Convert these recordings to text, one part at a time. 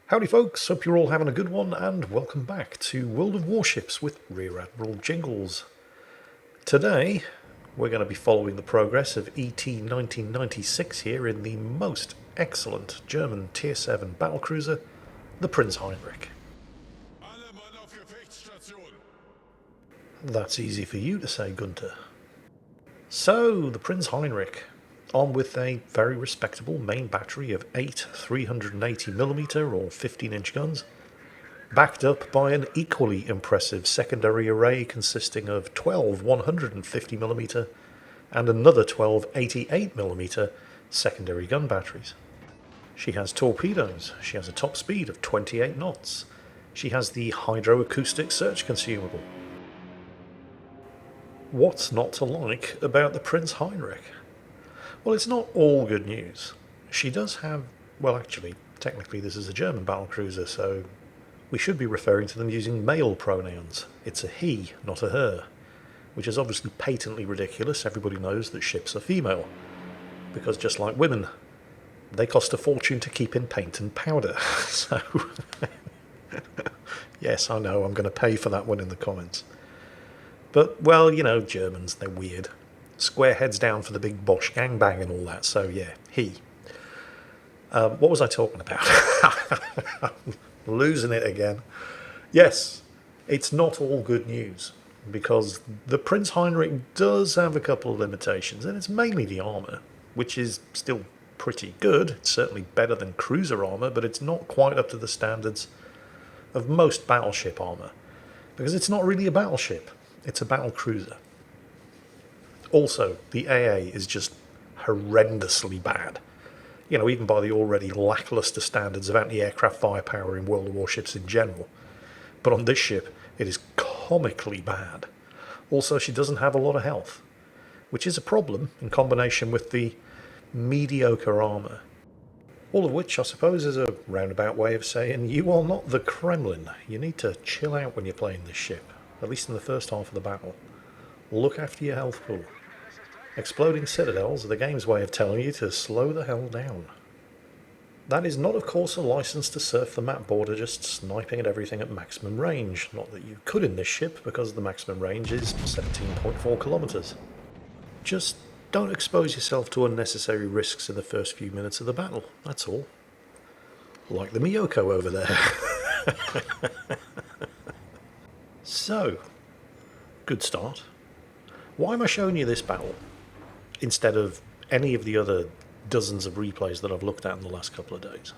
Howdy folks, hope you're all having a good one and welcome back to World of Warships with Rear Admiral Jingles. Today we're going to be following the progress of ET 1996 here in the most excellent German Tier 7 battlecruiser, the Prinz Heinrich. That's easy for you to say, Gunter. So, the Prinz Heinrich, on with a very respectable main battery of 8 380mm or 15-inch guns, backed up by an equally impressive secondary array consisting of 12 150mm and another 12 88mm secondary gun batteries. She has torpedoes, she has a top speed of 28 knots, she has the hydroacoustic search consumable. What's not to like about the Prinz Heinrich? Well, it's not all good news. She does have, well actually, technically this is a German battlecruiser, so we should be referring to them using male pronouns. It's a he, not a her, which is obviously patently ridiculous. Everybody knows that ships are female, because just like women, they cost a fortune to keep in paint and powder. So, yes, I know, I'm going to pay for that one in the comments. But, well, you know, Germans, they're weird. Square heads down for the big Bosch gangbang and all that, so yeah, he. What was I talking about? Losing it again. Yes, it's not all good news, because the Prinz Heinrich does have a couple of limitations, and it's mainly the armour, which is still pretty good. It's certainly better than cruiser armour, but it's not quite up to the standards of most battleship armour, because it's not really a battleship, it's a battle cruiser. Also, the AA is just horrendously bad. You know, even by the already lacklustre standards of anti-aircraft firepower in World of Warships in general. But on this ship, it is comically bad. Also, she doesn't have a lot of health, which is a problem in combination with the mediocre armour. All of which, I suppose, is a roundabout way of saying you are not the Kremlin. You need to chill out when you're playing this ship, at least in the first half of the battle. Look after your health pool. Exploding citadels are the game's way of telling you to slow the hell down. That is not, of course, a license to surf the map border just sniping at everything at maximum range. Not that you could in this ship, because the maximum range is 17.4 kilometres. Just don't expose yourself to unnecessary risks in the first few minutes of the battle, that's all. Like the Miyoko over there. So, good start. Why am I showing you this battle instead of any of the other dozens of replays that I've looked at in the last couple of days?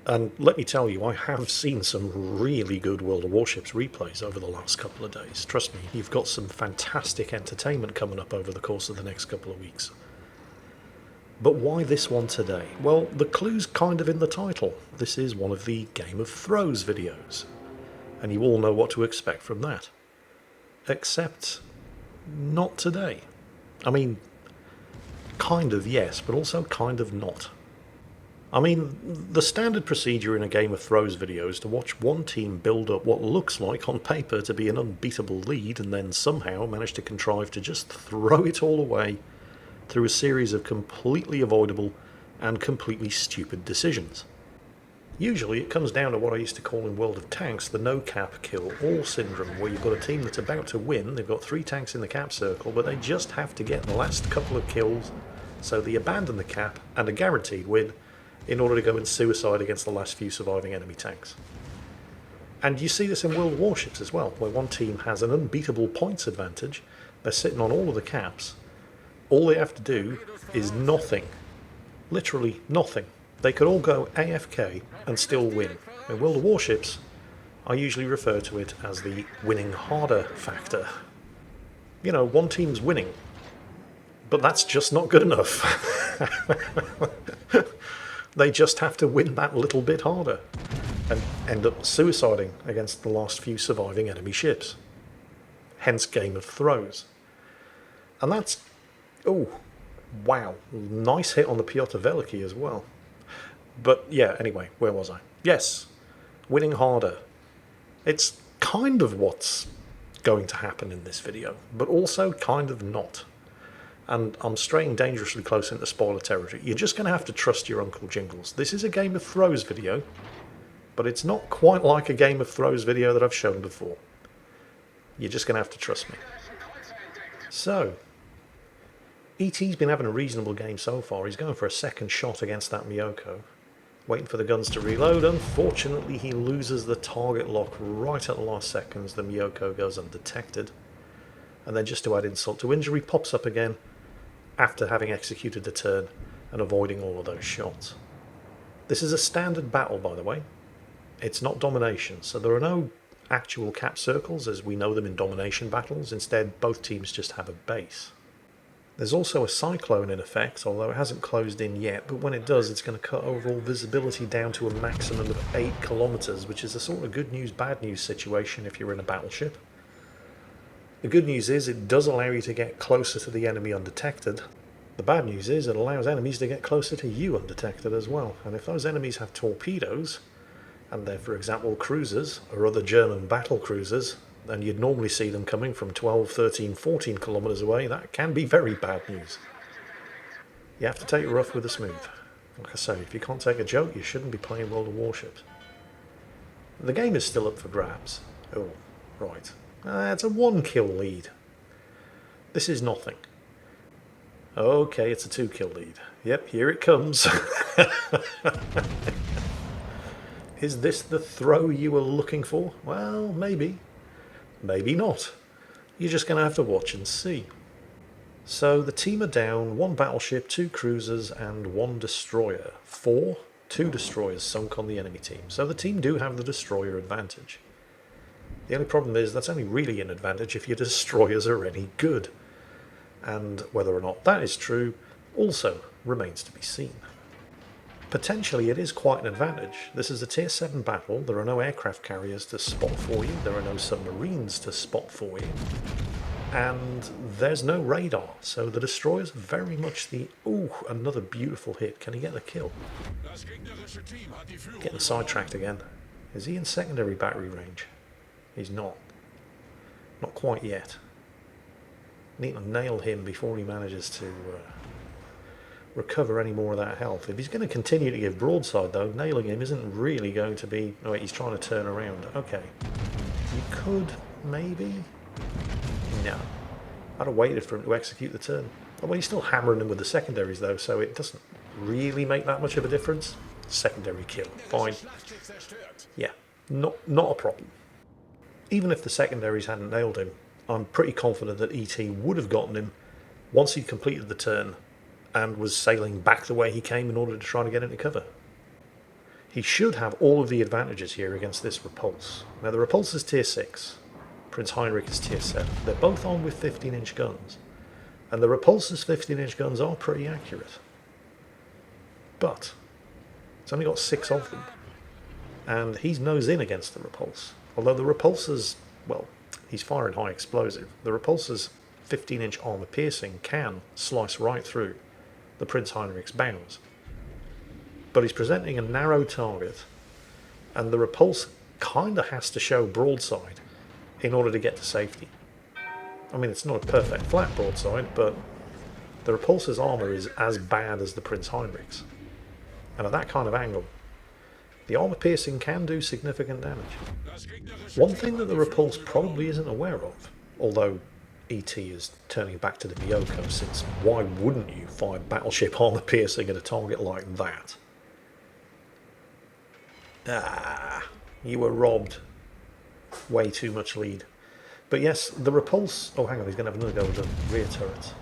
And let me tell you, I have seen some really good World of Warships replays over the last couple of days. Trust me, you've got some fantastic entertainment coming up over the course of the next couple of weeks. But why this one today? Well, the clue's kind of in the title. This is one of the Game of Throws videos, and you all know what to expect from that. Except not today. I mean, kind of yes, but also kind of not. I mean, the standard procedure in a Game of Throws video is to watch one team build up what looks like on paper to be an unbeatable lead and then somehow manage to contrive to just throw it all away through a series of completely avoidable and completely stupid decisions. Usually it comes down to what I used to call in World of Tanks the no-cap kill all syndrome, where you've got a team that's about to win, they've got 3 tanks in the cap circle, but they just have to get the last couple of kills, so they abandon the cap and a guaranteed win in order to go and suicide against the last few surviving enemy tanks. And you see this in World of Warships as well, where one team has an unbeatable points advantage, they're sitting on all of the caps, all they have to do is nothing, literally nothing. They could all go AFK and still win. In World of Warships, I usually refer to it as the winning harder factor. You know, one team's winning, but that's just not good enough. They just have to win that little bit harder and end up suiciding against the last few surviving enemy ships. Hence Game of Throws. And that's, oh, wow, nice hit on the Piotr Veliki as well. But yeah, anyway, where was I? Yes, winning harder. It's kind of what's going to happen in this video, but also kind of not. And I'm straying dangerously close into spoiler territory. You're just going to have to trust your Uncle Jingles. This is a Game of Throws video, but it's not quite like a Game of Thrones video that I've shown before. You're just going to have to trust me. So, ET's been having a reasonable game so far. He's going for a second shot against that Miyoko. Waiting for the guns to reload. Unfortunately, he loses the target lock right at the last seconds. The Miyoko goes undetected. And then just to add insult to injury, pops up again after having executed the turn and avoiding all of those shots. This is a standard battle, by the way. It's not domination, so there are no actual cap circles as we know them in domination battles. Instead, both teams just have a base. There's also a Cyclone in effect, although it hasn't closed in yet, but when it does, it's going to cut overall visibility down to a maximum of 8 kilometers, which is a sort of good news, bad news situation if you're in a battleship. The good news is it does allow you to get closer to the enemy undetected. The bad news is it allows enemies to get closer to you undetected as well. And if those enemies have torpedoes, and they're, for example, cruisers or other German battle cruisers, and you'd normally see them coming from 12, 13, 14 kilometers away, that can be very bad news. You have to take rough with the smooth. Like I say, if you can't take a joke, you shouldn't be playing World of Warships. The game is still up for grabs. Oh, right. It's a 1-kill lead. This is nothing. Okay, it's a 2-kill lead. Yep, here it comes. Is this the throw you were looking for? Well, maybe. Maybe not. You're just going to have to watch and see. So the team are down 1 battleship, 2 cruisers and 1 destroyer. 2 destroyers sunk on the enemy team. So the team do have the destroyer advantage. The only problem is that's only really an advantage if your destroyers are any good. And whether or not that is true also remains to be seen. Potentially it is quite an advantage. This is a tier 7 battle. There are no aircraft carriers to spot for you. There are no submarines to spot for you. And there's no radar. So the destroyers are very much the... Ooh, another beautiful hit. Can he get the kill? Getting sidetracked again. Is he in secondary battery range? He's not. Not quite yet. Need to nail him before he manages to recover any more of that health. If he's going to continue to give broadside, though, nailing him isn't really going to be... Oh, wait, he's trying to turn around. Okay. You could, maybe? No. I'd have waited for him to execute the turn. Oh, well, he's still hammering him with the secondaries, though, so it doesn't really make that much of a difference. Secondary kill. Fine. Yeah. Not a problem. Even if the secondaries hadn't nailed him, I'm pretty confident that ET would have gotten him once he'd completed the turn and was sailing back the way he came in order to try to get into cover. He should have all of the advantages here against this Repulse. Now the Repulse is tier 6, Prince Heinrich is tier 7. They're both on with 15-inch guns, and the Repulse's 15-inch guns are pretty accurate. But it's only got 6 of them, and he's nose in against the Repulse. Although the Repulse's, well, he's firing high explosive. The Repulse's 15-inch armor piercing can slice right through the Prince Heinrich's bows. But he's presenting a narrow target, and the Repulse kind of has to show broadside in order to get to safety. I mean, it's not a perfect flat broadside, but the Repulse's armor is as bad as the Prince Heinrich's. And at that kind of angle, the armor piercing can do significant damage. One thing that the Repulse probably isn't aware of, although ET is turning back to the Miyoko, since why wouldn't you fire battleship armor piercing at a target like that? Ah, you were robbed. Way too much lead. But yes, the Repulse... Oh, hang on, he's going to have another go with the rear turret.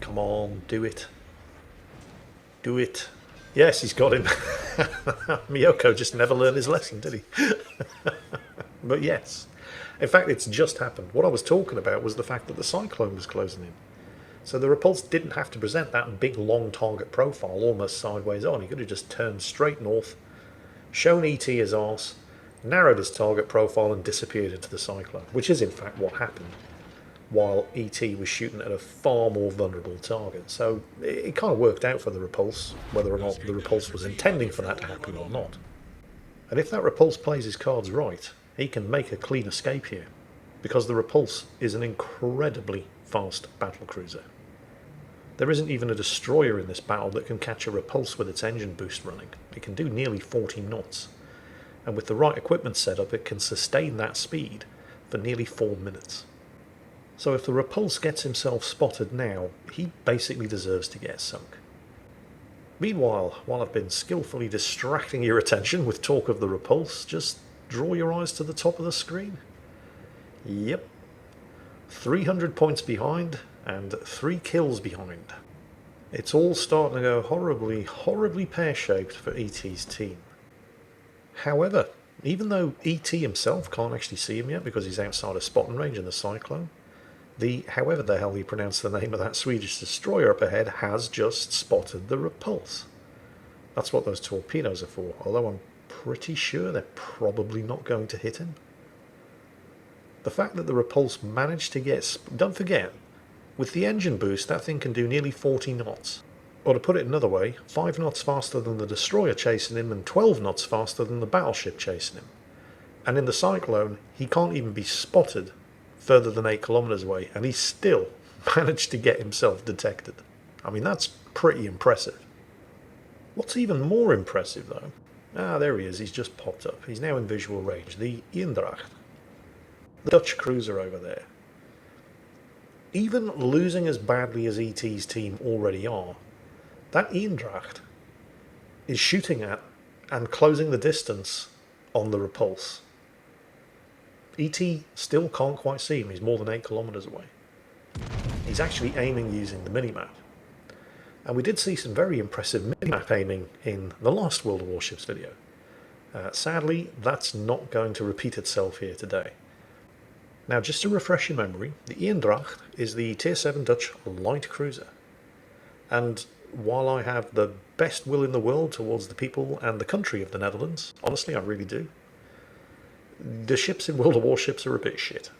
Come on, do it. Do it. Yes, he's got him. Miyoko just never learned his lesson, did he? But yes. In fact, it's just happened. What I was talking about was the fact that the Cyclone was closing in. So the Repulse didn't have to present that big, long target profile almost sideways on. He could have just turned straight north, shown ET his arse, narrowed his target profile and disappeared into the Cyclone, which is in fact what happened, while ET was shooting at a far more vulnerable target. So it kind of worked out for the Repulse, whether or not the Repulse was intending for that to happen or not. And if that Repulse plays his cards right, he can make a clean escape here, because the Repulse is an incredibly fast battlecruiser. There isn't even a destroyer in this battle that can catch a repulse with its engine boost running. It can do nearly 40 knots, and with the right equipment setup it can sustain that speed for nearly 4 minutes. So if the repulse gets himself spotted now, he basically deserves to get sunk. Meanwhile, while I've been skillfully distracting your attention with talk of the repulse, just draw your eyes to the top of the screen. Yep. 300 points behind and 3 kills behind. It's all starting to go horribly pear-shaped for ET's team. However, even though ET himself can't actually see him yet because he's outside of spotting range in the Cyclone, however the hell you pronounce the name of that Swedish destroyer up ahead has just spotted the repulse. That's what those torpedoes are for, although I'm pretty sure they're probably not going to hit him. The fact that the repulse managed to get... Don't forget, with the engine boost that thing can do nearly 40 knots. Or to put it another way, 5 knots faster than the destroyer chasing him and 12 knots faster than the battleship chasing him. And in the Cyclone, he can't even be spotted further than 8 kilometers away, and he still managed to get himself detected. I mean, that's pretty impressive. What's even more impressive, though... there he is, he's just popped up. He's now in visual range. The Eendracht. The Dutch cruiser over there. Even losing as badly as ET's team already are, that Eendracht is shooting at and closing the distance on the repulse. ET still can't quite see him, he's more than 8 kilometers away. He's actually aiming using the minimap. And we did see some very impressive minimap aiming in the last World of Warships video. Sadly, that's not going to repeat itself here today. Now, just to refresh your memory, the Eendracht is the Tier 7 Dutch light cruiser. And while I have the best will in the world towards the people and the country of the Netherlands, honestly I really do, the ships in World of Warships are a bit shit.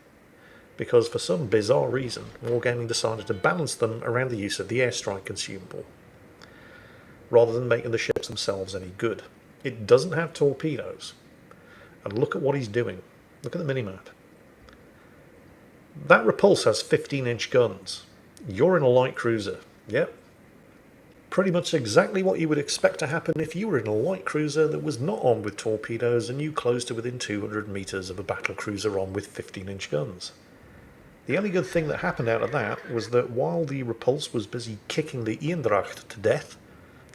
Because for some bizarre reason, Wargaming decided to balance them around the use of the airstrike consumable, rather than making the ships themselves any good. It doesn't have torpedoes. And look at what he's doing. Look at the minimap. That repulse has 15-inch guns. You're in a light cruiser. Yep. Pretty much exactly what you would expect to happen if you were in a light cruiser that was not armed with torpedoes and you closed to within 200 meters of a battle cruiser armed with 15-inch guns. The only good thing that happened out of that was that while the repulse was busy kicking the Eendracht to death,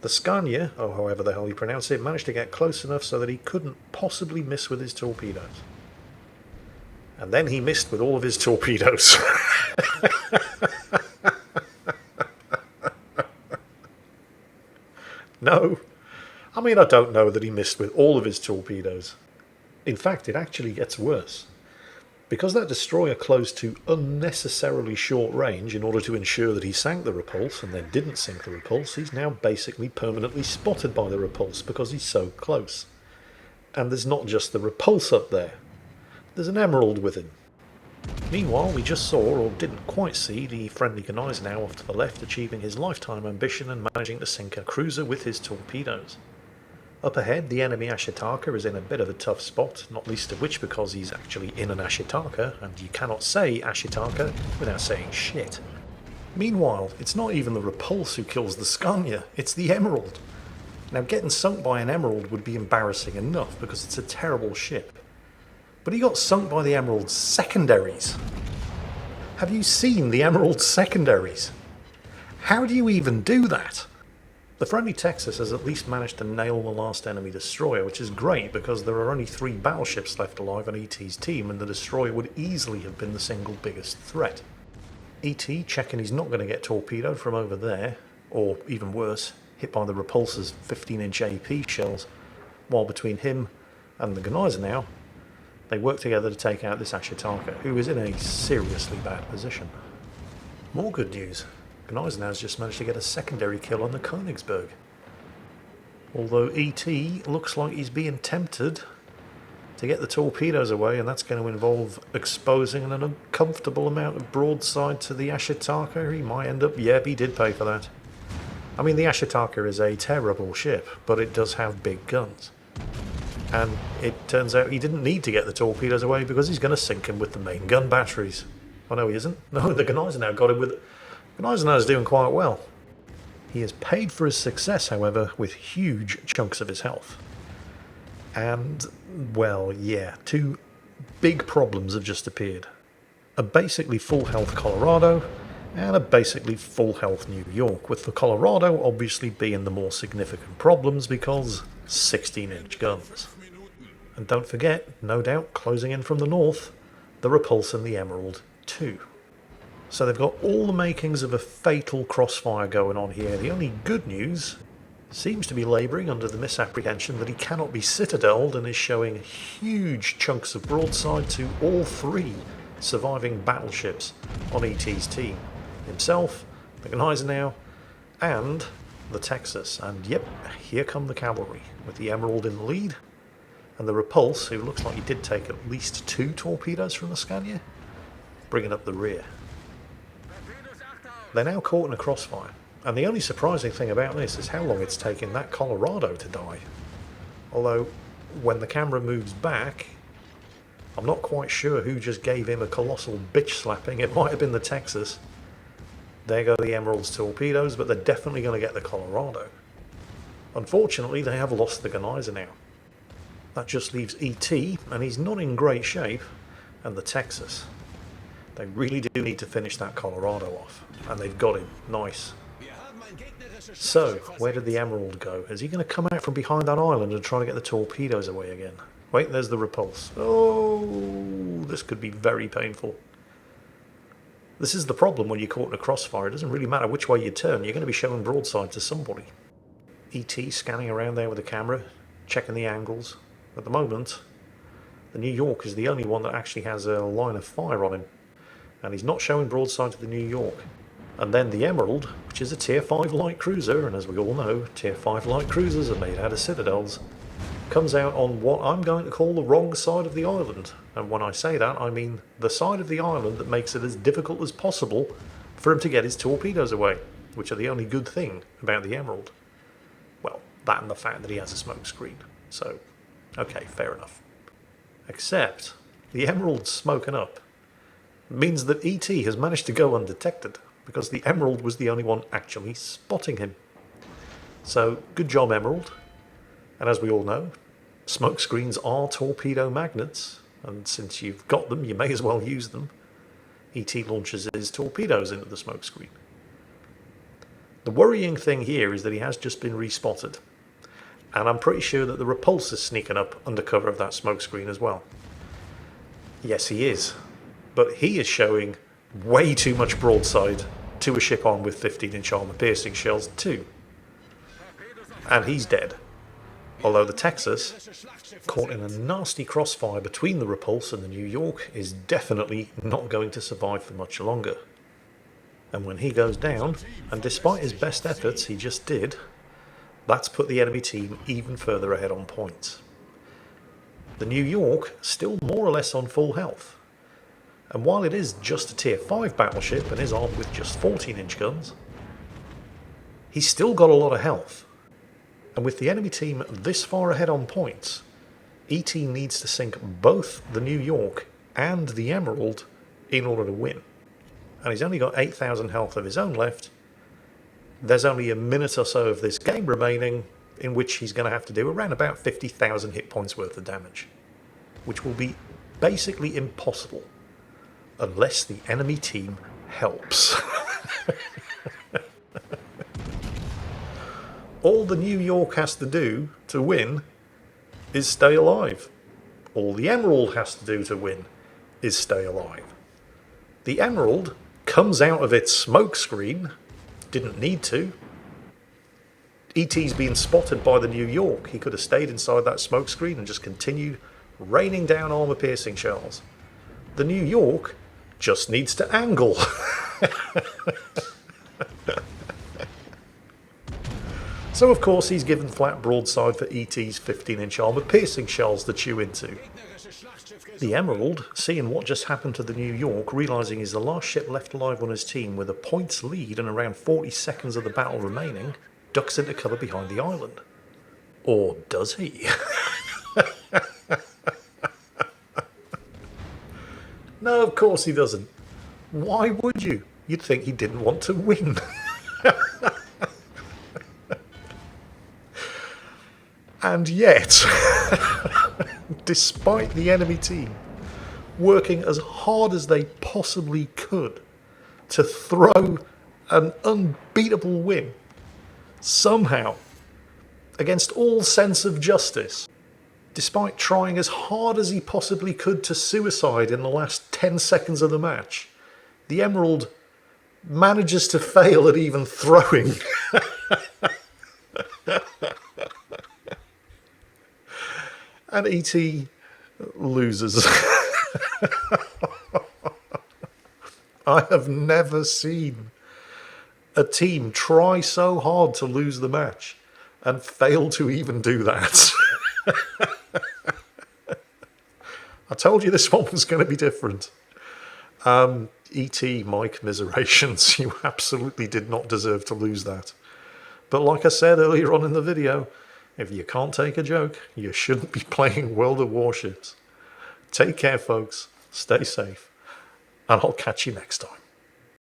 the Scania, or however the hell you pronounce it, managed to get close enough so that he couldn't possibly miss with his torpedoes. And then he missed with all of his torpedoes. No. I mean, I don't know that he missed with all of his torpedoes. In fact, it actually gets worse. Because that destroyer closed to unnecessarily short range in order to ensure that he sank the repulse and then didn't sink the repulse, he's now basically permanently spotted by the repulse because he's so close. And there's not just the repulse up there. There's an emerald with him. Meanwhile, we just saw, or didn't quite see, the friendly Gneisenau off to the left achieving his lifetime ambition and managing to sink a cruiser with his torpedoes. Up ahead, the enemy Ashitaka is in a bit of a tough spot, not least of which because he's actually in an Ashitaka, and you cannot say Ashitaka without saying shit. Meanwhile, it's not even the repulse who kills the Scania, it's the emerald. Now, getting sunk by an emerald would be embarrassing enough because it's a terrible ship. But he got sunk by the Emerald's secondaries. Have you seen the Emerald's secondaries? How do you even do that? The friendly Texas has at least managed to nail the last enemy destroyer, which is great because there are only 3 battleships left alive on ET's team and the destroyer would easily have been the single biggest threat. ET checking he's not going to get torpedoed from over there, or even worse, hit by the repulsor's 15-inch AP shells, while between him and the Gneisenau, they work together to take out this Ashitaka, who is in a seriously bad position. More good news. Gneisenau's just managed to get a secondary kill on the Königsberg. Although ET looks like he's being tempted to get the torpedoes away, and that's going to involve exposing an uncomfortable amount of broadside to the Ashitaka. He might end up... Yep, he did pay for that. I mean, the Ashitaka is a terrible ship, but it does have big guns. And it turns out he didn't need to get the torpedoes away because he's going to sink him with the main gun batteries. Oh no, he isn't. No, the Gneisenau got him with... Gneisenau's doing quite well. He has paid for his success, however, with huge chunks of his health. And, well, yeah, two big problems have just appeared. A basically full health Colorado and a basically full health New York, with the Colorado obviously being the more significant problems because 16-inch guns. And don't forget, no doubt, closing in from the north, the Repulse and the Emerald too. So they've got all the makings of a fatal crossfire going on here. The only good news seems to be labouring under the misapprehension that he cannot be citadeled and is showing huge chunks of broadside to all three surviving battleships on ET's team. Himself, the Gneisenau, and the Texas. And yep, here come the cavalry, with the Emerald in the lead, and the Repulse, who looks like he did take at least 2 torpedoes from the Scania, bringing up the rear. They're now caught in a crossfire, and the only surprising thing about this is how long it's taken that Colorado to die. Although, when the camera moves back, I'm not quite sure who just gave him a colossal bitch slapping. It might have been the Texas. There go the Emerald's torpedoes, but they're definitely going to get the Colorado. Unfortunately, they have lost the Gneisenau. That just leaves ET, and he's not in great shape, and the Texas. They really do need to finish that Colorado off, and they've got him. Nice. So, where did the Emerald go? Is he going to come out from behind that island and try to get the torpedoes away again? Wait, there's the Repulse. Oh, this could be very painful. This is the problem when you're caught in a crossfire. It doesn't really matter which way you turn, you're going to be showing broadside to somebody. ET scanning around there with the camera, checking the angles. At the moment, the New York is the only one that actually has a line of fire on him, and he's not showing broadside to the New York. And then the Emerald, which is a Tier 5 light cruiser, and as we all know, Tier 5 light cruisers are made out of citadels, comes out on what I'm going to call the wrong side of the island. And when I say that, I mean the side of the island that makes it as difficult as possible for him to get his torpedoes away, which are the only good thing about the Emerald. Well, that and the fact that he has a smoke screen. So, okay, fair enough. Except, the Emerald's smoking up means that ET has managed to go undetected, because the Emerald was the only one actually spotting him. So, good job, Emerald. And as we all know, smoke screens are torpedo magnets, and since you've got them, you may as well use them. ET launches his torpedoes into the smoke screen. The worrying thing here is that he has just been respotted, and I'm pretty sure that the Repulse is sneaking up under cover of that smoke screen as well. Yes, he is, but he is showing way too much broadside to a ship armed with 15-inch armor-piercing shells too. And he's dead. Although the Texas, caught in a nasty crossfire between the Repulse and the New York, is definitely not going to survive for much longer. And when he goes down, and despite his best efforts he just did, that's put the enemy team even further ahead on points. The New York still more or less on full health. And while it is just a Tier 5 battleship and is armed with just 14-inch guns, he's still got a lot of health. And with the enemy team this far ahead on points, ET needs to sink both the New York and the Emerald in order to win. And he's only got 8,000 health of his own left. There's only a minute or so of this game remaining, in which he's going to have to do around about 50,000 hit points worth of damage, which will be basically impossible unless the enemy team helps. All the New York has to do to win is stay alive. All the Emerald has to do to win is stay alive. The Emerald comes out of its smoke screen, didn't need to. ET's been spotted by the New York. He could have stayed inside that smoke screen and just continued raining down armor-piercing shells. The New York just needs to angle. So of course he's given flat broadside for ET's 15-inch armor-piercing shells to chew into. The Emerald, seeing what just happened to the New York, realising he's the last ship left alive on his team with a points lead and around 40 seconds of the battle remaining, ducks into cover behind the island. Or does he? No, of course he doesn't. Why would you? You'd think he didn't want to win. And yet, despite the enemy team working as hard as they possibly could to throw an unbeatable win, somehow, against all sense of justice, despite trying as hard as he possibly could to suicide in the last 10 seconds of the match, the Emerald manages to fail at even throwing. And ET loses. I have never seen a team try so hard to lose the match and fail to even do that. I told you this one was going to be different. ET, my commiserations. You absolutely did not deserve to lose that. But like I said earlier on in the video, if you can't take a joke, you shouldn't be playing World of Warships. Take care, folks. Stay safe. And I'll catch you next time.